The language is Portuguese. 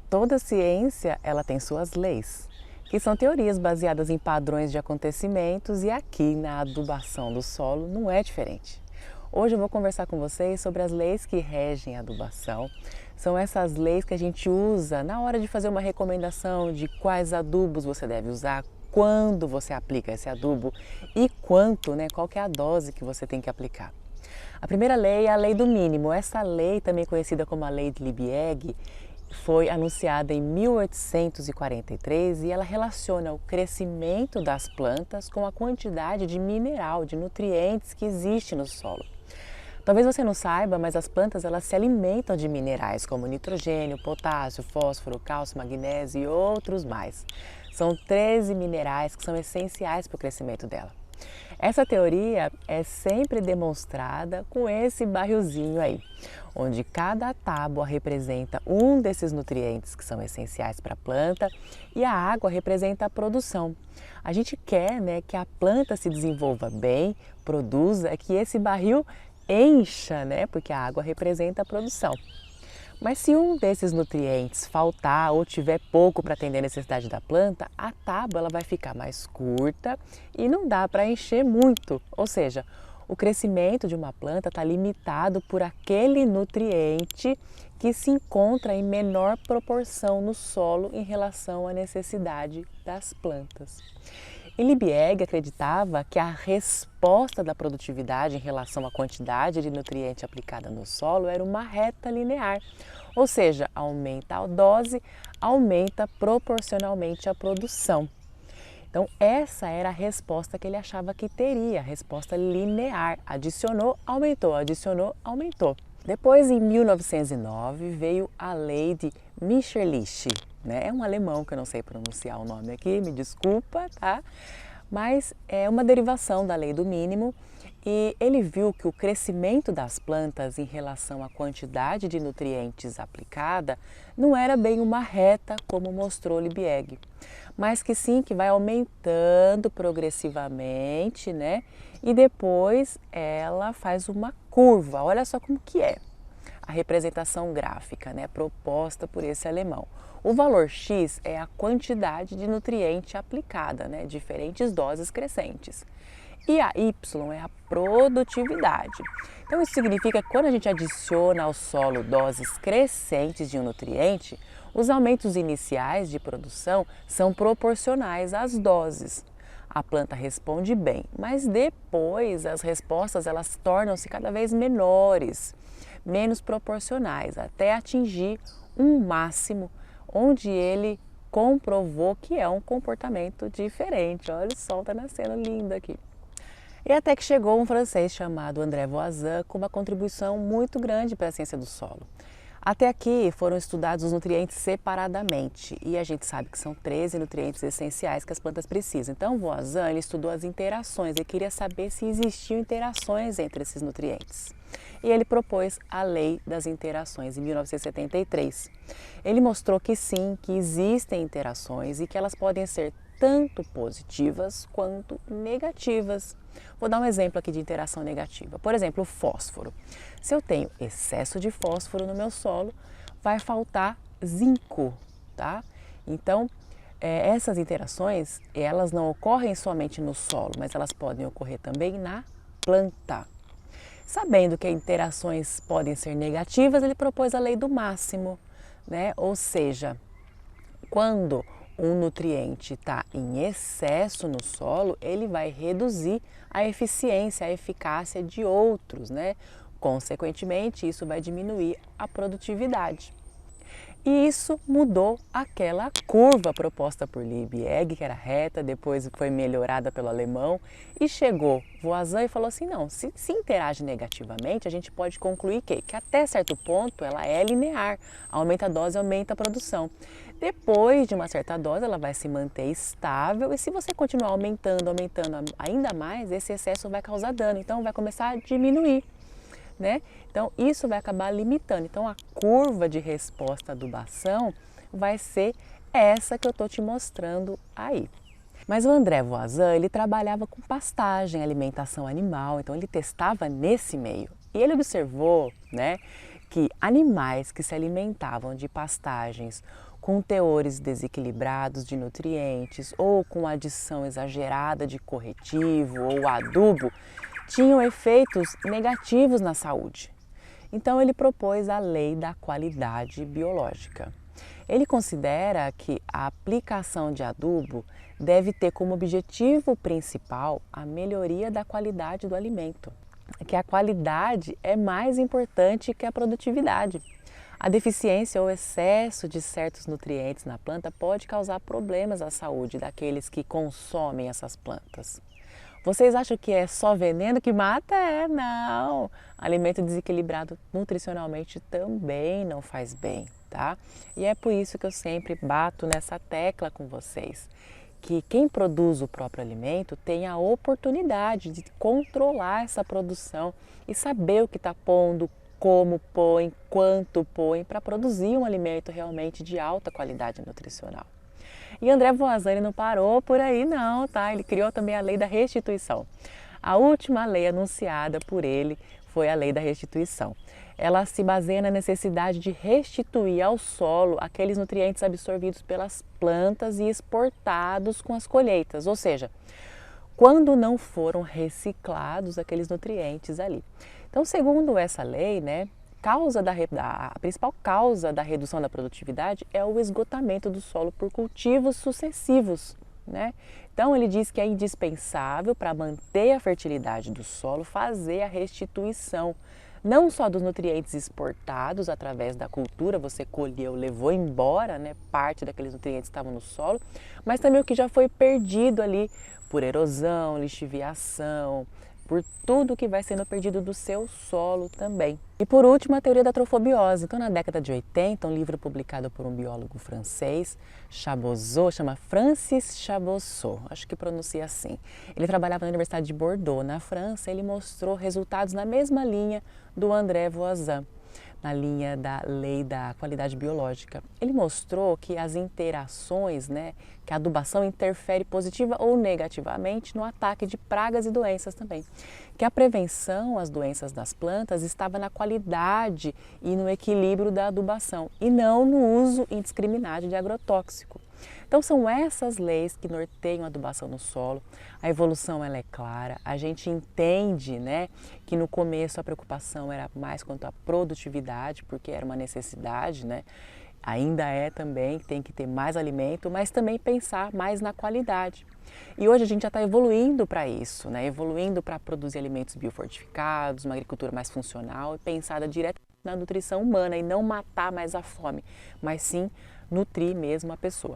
Toda ciência, ela tem suas leis, que são teorias baseadas em padrões de acontecimentos e aqui na adubação do solo não é diferente. Hoje eu vou conversar com vocês sobre as leis que regem a adubação. São essas leis que a gente usa na hora de fazer uma recomendação de quais adubos você deve usar, quando você aplica esse adubo e quanto, qual que é a dose que você tem que aplicar. A primeira lei é a lei do mínimo. Essa lei, também conhecida como a lei de Liebig, foi anunciada em 1843 e ela relaciona o crescimento das plantas com a quantidade de mineral, de nutrientes que existe no solo. Talvez você não saiba, mas as plantas elas se alimentam de minerais como nitrogênio, potássio, fósforo, cálcio, magnésio e outros mais. São 13 minerais que são essenciais para o crescimento dela. Essa teoria é sempre demonstrada com esse barrilzinho aí, onde cada tábua representa um desses nutrientes que são essenciais para a planta e a água representa a produção. A gente quer, que a planta se desenvolva bem, produza, que esse barril encha, porque a água representa a produção. Mas se um desses nutrientes faltar ou tiver pouco para atender a necessidade da planta, a tábua ela vai ficar mais curta e não dá para encher muito. Ou seja, o crescimento de uma planta está limitado por aquele nutriente que se encontra em menor proporção no solo em relação à necessidade das plantas. E Liebig acreditava que a resposta da produtividade em relação à quantidade de nutriente aplicada no solo era uma reta linear, ou seja, aumenta a dose, aumenta proporcionalmente a produção. Então essa era a resposta que ele achava que teria, a resposta linear, adicionou, aumentou. Depois, em 1909, veio a lei de Mitscherlich. É um alemão que eu não sei pronunciar o nome aqui, me desculpa, tá? Mas é uma derivação da lei do mínimo e ele viu que o crescimento das plantas em relação à quantidade de nutrientes aplicada não era bem uma reta como mostrou Liebig, mas que sim, que vai aumentando progressivamente, e depois ela faz uma curva. Olha só como que é a representação gráfica, proposta por esse alemão. O valor X é a quantidade de nutriente aplicada, diferentes doses crescentes. E a Y é a produtividade. Então isso significa que quando a gente adiciona ao solo doses crescentes de um nutriente, os aumentos iniciais de produção são proporcionais às doses. A planta responde bem, mas depois as respostas elas tornam-se cada vez menores, menos proporcionais, até atingir um máximo onde ele comprovou que é um comportamento diferente. Olha, o sol está nascendo lindo aqui. E até que chegou um francês chamado André Voisin com uma contribuição muito grande para a ciência do solo. Até aqui foram estudados os nutrientes separadamente e a gente sabe que são 13 nutrientes essenciais que as plantas precisam. Então Voisin ele estudou as interações, ele queria saber se existiam interações entre esses nutrientes. E ele propôs a lei das interações em 1973. Ele mostrou que sim, que existem interações e que elas podem ser tanto positivas quanto negativas. Vou dar um exemplo aqui de interação negativa. Por exemplo, o fósforo. Se eu tenho excesso de fósforo no meu solo, vai faltar zinco, tá? Então, essas interações, elas não ocorrem somente no solo, mas elas podem ocorrer também na planta. Sabendo que interações podem ser negativas, ele propôs a lei do máximo, Ou seja, quando um nutriente está em excesso no solo, ele vai reduzir a eficiência, a eficácia de outros, Consequentemente, isso vai diminuir a produtividade. E isso mudou aquela curva proposta por Liebig, que era reta, depois foi melhorada pelo alemão, e chegou Voisin e falou assim, não, se interage negativamente, a gente pode concluir que até certo ponto ela é linear, aumenta a dose, aumenta a produção. Depois de uma certa dose, ela vai se manter estável e se você continuar aumentando ainda mais, esse excesso vai causar dano, então vai começar a diminuir. Então isso vai acabar limitando. Então a curva de resposta à adubação vai ser essa que eu estou te mostrando aí. Mas o André Voisin, ele trabalhava com pastagem, alimentação animal, então ele testava nesse meio. E ele observou, que animais que se alimentavam de pastagens com teores desequilibrados de nutrientes ou com adição exagerada de corretivo ou adubo tinham efeitos negativos na saúde. Então ele propôs a lei da qualidade biológica. Ele considera que a aplicação de adubo deve ter como objetivo principal a melhoria da qualidade do alimento, que a qualidade é mais importante que a produtividade. A deficiência ou excesso de certos nutrientes na planta pode causar problemas à saúde daqueles que consomem essas plantas. Vocês acham que é só veneno que mata? Não! Alimento desequilibrado nutricionalmente também não faz bem, tá? E é por isso que eu sempre bato nessa tecla com vocês, que quem produz o próprio alimento tem a oportunidade de controlar essa produção e saber o que está pondo, como põe, quanto põe, para produzir um alimento realmente de alta qualidade nutricional. E André Voisin não parou por aí não, tá? Ele criou também a lei da restituição. A última lei anunciada por ele foi a lei da restituição. Ela se baseia na necessidade de restituir ao solo aqueles nutrientes absorvidos pelas plantas e exportados com as colheitas, ou seja, quando não foram reciclados aqueles nutrientes ali. Então, segundo essa lei, né, a principal causa da redução da produtividade é o esgotamento do solo por cultivos sucessivos, né? Então ele diz que é indispensável para manter a fertilidade do solo fazer a restituição, não só dos nutrientes exportados através da cultura, você colheu, levou embora, né, parte daqueles nutrientes que estavam no solo, mas também o que já foi perdido ali por erosão, lixiviação, por tudo que vai sendo perdido do seu solo também. E por último, a teoria da trofobiose. Então, na década de 80, um livro publicado por um biólogo francês, Chaboseau, chama Francis Chaboseau, acho que pronuncia assim. Ele trabalhava na Universidade de Bordeaux, na França, e ele mostrou resultados na mesma linha do André Voisin, na linha da lei da qualidade biológica. Ele mostrou que as interações, né, que a adubação interfere positiva ou negativamente no ataque de pragas e doenças também. Que a prevenção às doenças das plantas estava na qualidade e no equilíbrio da adubação e não no uso indiscriminado de agrotóxico. Então são essas leis que norteiam a adubação no solo. A evolução ela é clara, a gente entende, né, que no começo a preocupação era mais quanto à produtividade, porque era uma necessidade, né? Ainda é também, tem que ter mais alimento, mas também pensar mais na qualidade. E hoje a gente já está evoluindo para isso, né? Evoluindo para produzir alimentos biofortificados, uma agricultura mais funcional e pensada direto na nutrição humana e não matar mais a fome, mas sim nutrir mesmo a pessoa.